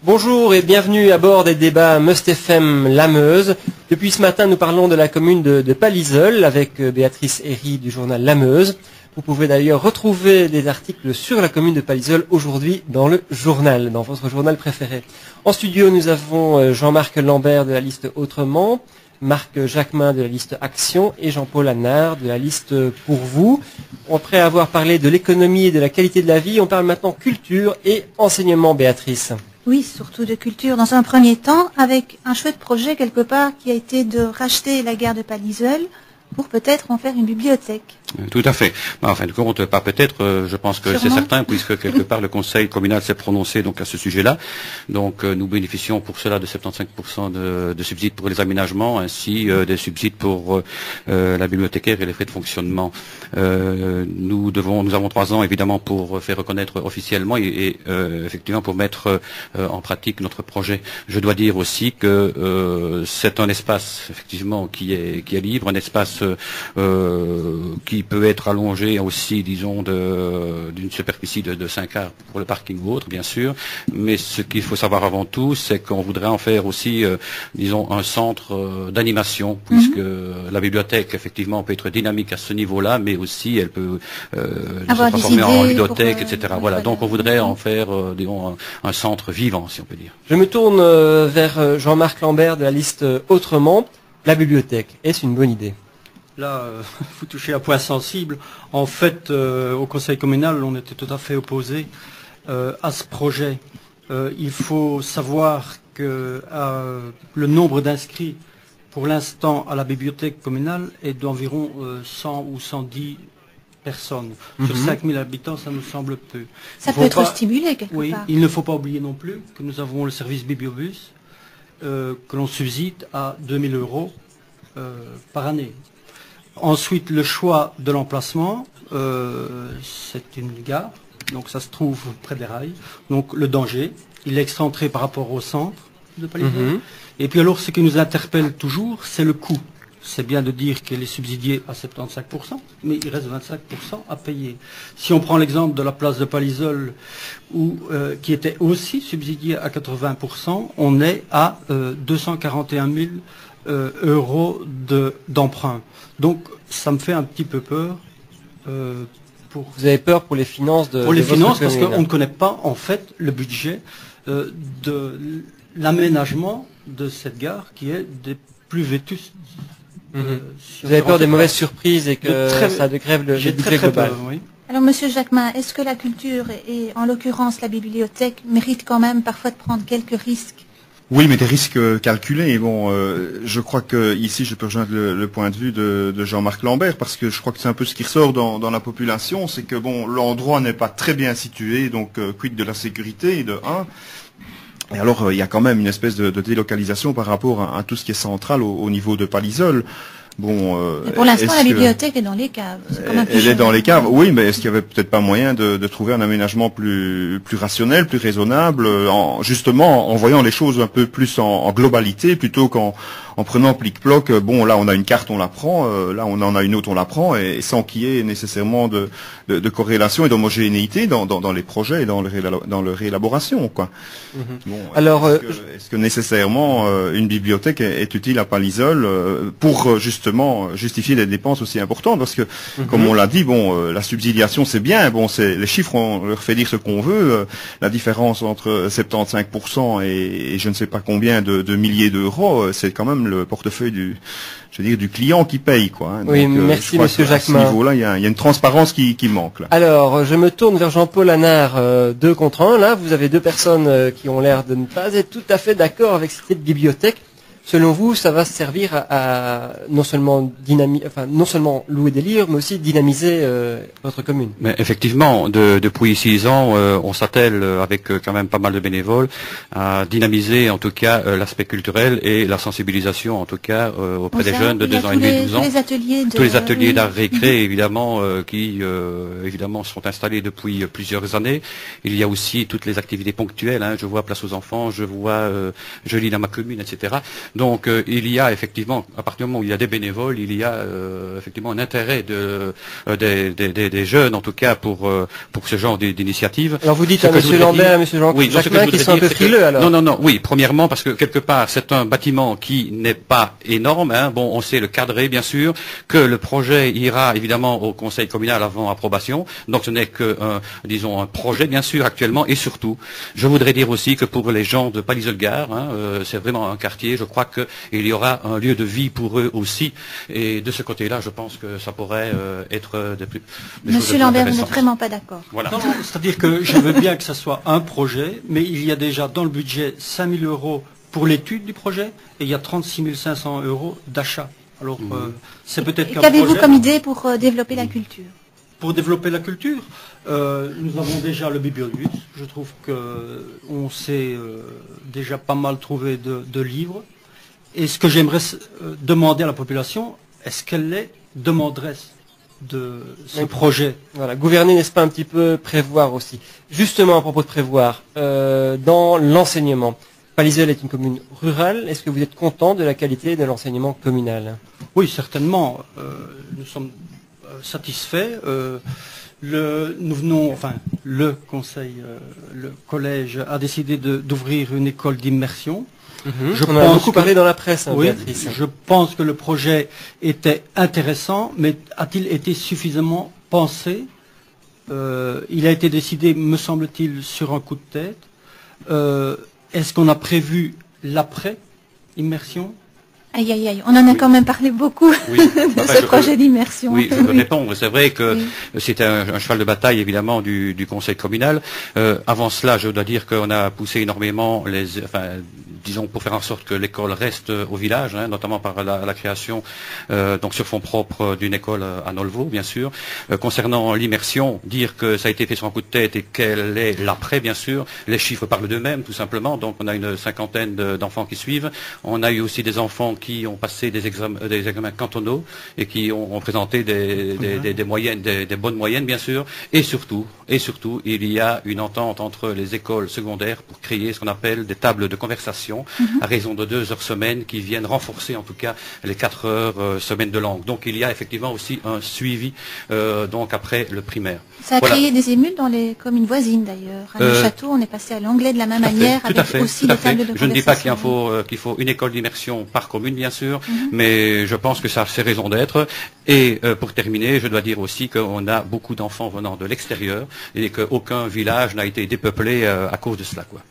Bonjour et bienvenue à bord des débats Must FM La Meuse. Depuis ce matin, nous parlons de la commune de Palliseul avec Béatrice Herry du journal La Meuse. Vous pouvez d'ailleurs retrouver des articles sur la commune de Palliseul aujourd'hui dans le journal, dans votre journal préféré. En studio, nous avons Jean-Marc Lambert de la liste Autrement, Marc Jacquemin de la liste Action et Jean-Paul Annard de la liste Pour vous. Après avoir parlé de l'économie et de la qualité de la vie, on parle maintenant culture et enseignement, Béatrice. Oui, surtout de culture dans un premier temps, avec un chouette projet quelque part qui a été de racheter la gare de Palliseul pour peut-être en faire une bibliothèque. Tout à fait. En fin de compte, pas peut-être, je pense que c'est certain, puisque quelque part le conseil communal s'est prononcé donc à ce sujet-là. Donc nous bénéficions pour cela de 75% de subsides pour les aménagements, ainsi des subsides pour la bibliothécaire et les frais de fonctionnement. Nous avons 3 ans évidemment pour faire reconnaître officiellement et effectivement pour mettre en pratique notre projet. Je dois dire aussi que c'est un espace effectivement qui est libre, un espace qui peut être allongé aussi, disons, d'une superficie de 5 arts pour le parking ou autre, bien sûr. Mais ce qu'il faut savoir avant tout, c'est qu'on voudrait en faire aussi, disons, un centre d'animation, puisque la bibliothèque, effectivement, peut être dynamique à ce niveau-là, mais aussi elle peut se transformer en ludothèque, etc. Voilà. Donc on voudrait en faire, disons, un centre vivant, si on peut dire. Je me tourne vers Jean-Marc Lambert de la liste Autrement. La bibliothèque, est-ce une bonne idée ? Là, vous touchez un point sensible. En fait, au conseil communal, on était tout à fait opposé à ce projet. Il faut savoir que le nombre d'inscrits pour l'instant à la bibliothèque communale est d'environ 100 ou 110 personnes. Sur 5000 habitants, ça nous semble peu. Ça peut être stimulé quelque part. Il ne faut pas oublier non plus que nous avons le service Bibliobus que l'on subside à 2000 € par année. Ensuite, le choix de l'emplacement, c'est une gare, donc ça se trouve près des rails. Donc le danger, il est excentré par rapport au centre de Palliseul. Et puis alors, ce qui nous interpelle toujours, c'est le coût. C'est bien de dire qu'elle est subsidiée à 75%, mais il reste 25% à payer. Si on prend l'exemple de la place de Palliseul, qui était aussi subsidiée à 80%, on est à 241 000 € d'emprunt. Donc ça me fait un petit peu peur. Vous avez peur pour les finances pour les finances, parce qu'on ne connaît pas en fait le budget de l'aménagement de cette gare qui est des plus vétustes. Vous avez peur des mauvaises surprises et que ça dégrève le budget global. Oui. Alors Monsieur Jacquemin, est-ce que la culture et en l'occurrence la bibliothèque mérite quand même parfois de prendre quelques risques? Oui, mais des risques calculés. Bon, je crois que ici, je peux rejoindre le point de vue de Jean-Marc Lambert, parce que je crois que c'est un peu ce qui ressort dans la population, c'est que bon, l'endroit n'est pas très bien situé, donc quid de la sécurité, de 1. Et alors, il y a quand même une espèce de délocalisation par rapport à tout ce qui est central au niveau de Palliseul. Bon, pour l'instant, la bibliothèque est dans les caves. Elle est dans les caves, oui, mais est-ce qu'il y avait peut-être pas moyen de trouver un aménagement plus rationnel, plus raisonnable, justement en voyant les choses un peu plus en globalité, plutôt qu'en prenant plic-ploc. Bon, là on a une carte, on la prend, là on en a une autre, on la prend, et sans qu'il y ait nécessairement de corrélation et d'homogénéité dans les projets et dans leur réélaboration, quoi. Bon, alors, est-ce que nécessairement une bibliothèque est utile à Palliseul pour justement justifier des dépenses aussi importantes, parce que comme on l'a dit, bon, la subsidiation c'est bien, bon, c'est les chiffres, on leur fait dire ce qu'on veut, la différence entre 75% et je ne sais pas combien de milliers d'euros, c'est quand même le portefeuille du client qui paye, quoi. Hein. Oui, donc, merci Monsieur Jacquemin. À ce niveau-là, il y a une transparence qui manque, là. Alors, je me tourne vers Jean-Paul Annard, 2 contre 1. Là, vous avez 2 personnes qui ont l'air de ne pas être tout à fait d'accord avec cette bibliothèque. Selon vous, ça va servir à non seulement louer des livres, mais aussi dynamiser votre commune. Mais effectivement, depuis 6 ans, on s'attelle avec quand même pas mal de bénévoles à dynamiser en tout cas l'aspect culturel et la sensibilisation en tout cas auprès des jeunes de 2 ans et demi, 12 ans. Tous les ateliers d'art récré, évidemment, qui évidemment sont installés depuis plusieurs années. Il y a aussi toutes les activités ponctuelles. Hein, je vois Place aux enfants, je vois Je lis dans ma commune, etc. Donc il y a effectivement, à partir du moment où il y a des bénévoles, il y a effectivement un intérêt des jeunes, en tout cas pour ce genre d'initiative. Alors vous dites à M. Lambert et à M. Jacquemin qu'ils sont un peu frileux alors. Non, oui, premièrement parce que quelque part c'est un bâtiment qui n'est pas énorme, hein. Bon, on sait le cadrer bien sûr, que le projet ira évidemment au conseil communal avant approbation, donc ce n'est que disons un projet bien sûr actuellement, et surtout, je voudrais dire aussi que pour les gens de Palliseul-Gare, hein, c'est vraiment un quartier, je crois qu'il y aura un lieu de vie pour eux aussi, et de ce côté-là, je pense que ça pourrait être des Monsieur Lambert, vous n'êtes vraiment pas d'accord. Voilà. Non, c'est-à-dire que je veux bien que ce soit un projet, mais il y a déjà dans le budget 5 000 € pour l'étude du projet, et il y a 36 500 € d'achat. Alors, c'est peut-être qu'un projet... Qu'avez-vous comme idée pour développer la culture? Pour développer la culture, nous avons déjà le bibliobus. Je trouve qu'on s'est déjà pas mal trouvé de livres. Et ce que j'aimerais demander à la population, est-ce qu'elle est demanderesse de ce projet? Voilà, gouverner, n'est-ce pas un petit peu prévoir aussi? Justement, à propos de prévoir, dans l'enseignement, Palliseul est une commune rurale. Est-ce que vous êtes content de la qualité de l'enseignement communal? Oui, certainement. Nous sommes satisfaits. Le conseil, le collège a décidé d'ouvrir une école d'immersion. On en a beaucoup parlé dans la presse, hein, oui, Béatrice. Je pense que le projet était intéressant, mais a-t-il été suffisamment pensé? Il a été décidé, me semble-t-il, sur un coup de tête. Est-ce qu'on a prévu l'après-immersion? Aïe, aïe, aïe, on en a quand même parlé beaucoup de ce projet d'immersion. Oui, je peux répondre. C'est vrai que c'était un cheval de bataille, évidemment, du conseil communal. Avant cela, je dois dire qu'on a poussé énormément disons, pour faire en sorte que l'école reste au village, hein, notamment par la création, donc sur fonds propres, d'une école à Nolvo, bien sûr. Concernant l'immersion, dire que ça a été fait sur un coup de tête et quel est l'après, bien sûr. Les chiffres parlent d'eux-mêmes, tout simplement. Donc, on a une 50aine d'enfants qui suivent. On a eu aussi des enfants qui ont passé des examens cantonaux et qui ont présenté des moyennes, des bonnes moyennes, bien sûr. Et surtout, il y a une entente entre les écoles secondaires pour créer ce qu'on appelle des tables de conversation à raison de 2 heures semaine qui viennent renforcer en tout cas les 4 heures semaine de langue. Donc il y a effectivement aussi un suivi donc après le primaire. Ça a créé des émules dans les communes voisines d'ailleurs. À Neuchâteau, on est passé à l'anglais de la même manière avec aussi des tables de conversation. Je ne dis pas qu'il faut une école d'immersion par commune bien sûr, mais je pense que ça a ses raisons d'être. Et pour terminer, je dois dire aussi qu'on a beaucoup d'enfants venant de l'extérieur et qu'aucun village n'a été dépeuplé à cause de cela, quoi.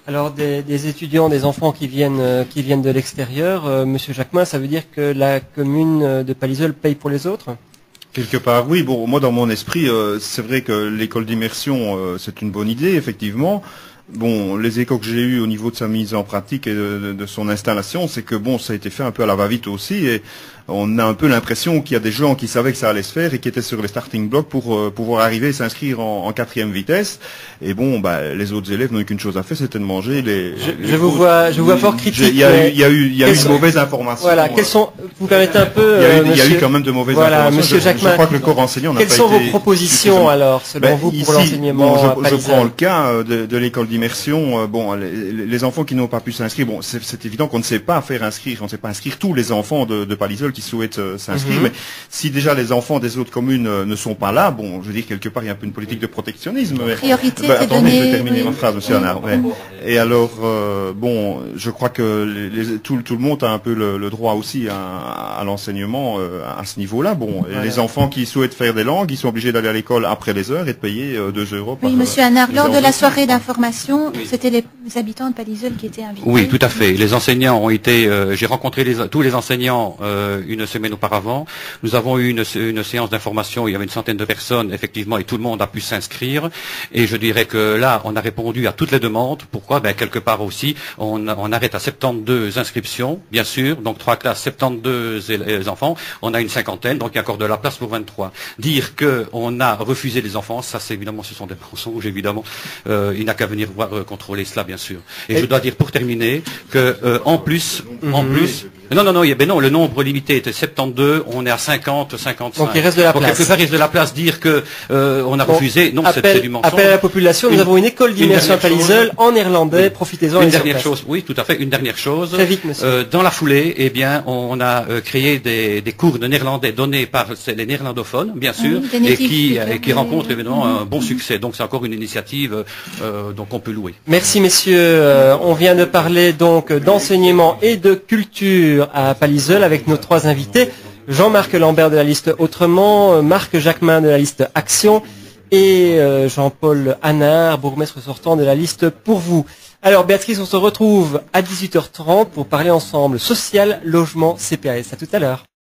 Alors des étudiants, des enfants qui viennent de l'extérieur, Monsieur Jacquemin, ça veut dire que la commune de Palliseul paye pour les autres? Quelque part, oui. Bon, moi, dans mon esprit, c'est vrai que l'école d'immersion, c'est une bonne idée, effectivement. Bon, les échos que j'ai eus au niveau de sa mise en pratique et de son installation, c'est que bon, ça a été fait un peu à la va-vite aussi, et on a un peu l'impression qu'il y a des gens qui savaient que ça allait se faire et qui étaient sur les starting blocks pour pouvoir arriver et s'inscrire en 4e vitesse. Et bon, bah, les autres élèves n'ont eu qu'une chose à faire, c'était de manger les. Je vous vois fort critique. Il y a eu une mauvaise information. Voilà. Quelles sont, vous permettez un peu. Il y a eu quand même de mauvaises informations. Monsieur Jacquemin. Je crois que le corps enseignant n'a pas été. Quelles sont vos propositions alors, selon vous, pour l'enseignement à Palliseul? Je prends le cas de l'école d'immersion. Bon, les enfants qui n'ont pas pu s'inscrire, bon, c'est évident qu'on ne sait pas faire inscrire, on ne sait pas inscrire tous les enfants de Palliseul qui souhaitent s'inscrire. Mais si déjà les enfants des autres communes ne sont pas là, bon, je veux dire, quelque part, il y a un peu une politique de protectionnisme. Priorité est attendez, donnée. je vais terminer ma phrase, monsieur Hanard. Ouais. Et alors, bon, je crois que tout le monde a un peu le droit aussi à l'enseignement à ce niveau-là. Bon, et les enfants qui souhaitent faire des langues, ils sont obligés d'aller à l'école après les heures et de payer 2 € par. Oui, monsieur Hanard, lors de la soirée d'information, c'était les habitants de Palliseul qui étaient invités. Oui, tout à fait. Les enseignants ont été. J'ai rencontré tous les enseignants une semaine auparavant. Nous avons eu une séance d'information. Il y avait une centaine de personnes, effectivement, et tout le monde a pu s'inscrire. Et je dirais que là, on a répondu à toutes les demandes. Pourquoi? Ben, quelque part aussi, on arrête à 72 inscriptions, bien sûr. Donc 3 classes, 72 enfants. On a une 50aine, donc il y a encore de la place pour 23. Dire qu'on a refusé les enfants, ça, c'est évidemment, ce sont des mensonges, évidemment. Il n'a qu'à venir voir contrôler cela, bien sûr. Et je dois dire, pour terminer, que en plus, Non, le nombre limité était 72, on est à 50, 55. Donc il reste de la place. Quelque part, il reste de la place. Dire que on a refusé, non, c'est du mensonge. Appel à la population, nous avons une école d'immersion à Palliseul en néerlandais, profitez-en. Une dernière chose, oui, tout à fait, une dernière chose. Très vite, monsieur. Dans la foulée, eh bien, on a créé des cours de néerlandais donnés par les néerlandophones, bien sûr, et qui rencontrent évidemment un bon succès. Donc c'est encore une initiative donc on peut louer. Merci messieurs, on vient de parler donc d'enseignement et de culture à Palliseul avec nos trois invités. Jean-Marc Lambert de la liste Autrement, Marc Jacquemin de la liste Action et Jean-Paul Hanard, bourgmestre sortant de la liste Pour vous. Alors Béatrice, on se retrouve à 18h30 pour parler ensemble social, logement, CPAS. À tout à l'heure.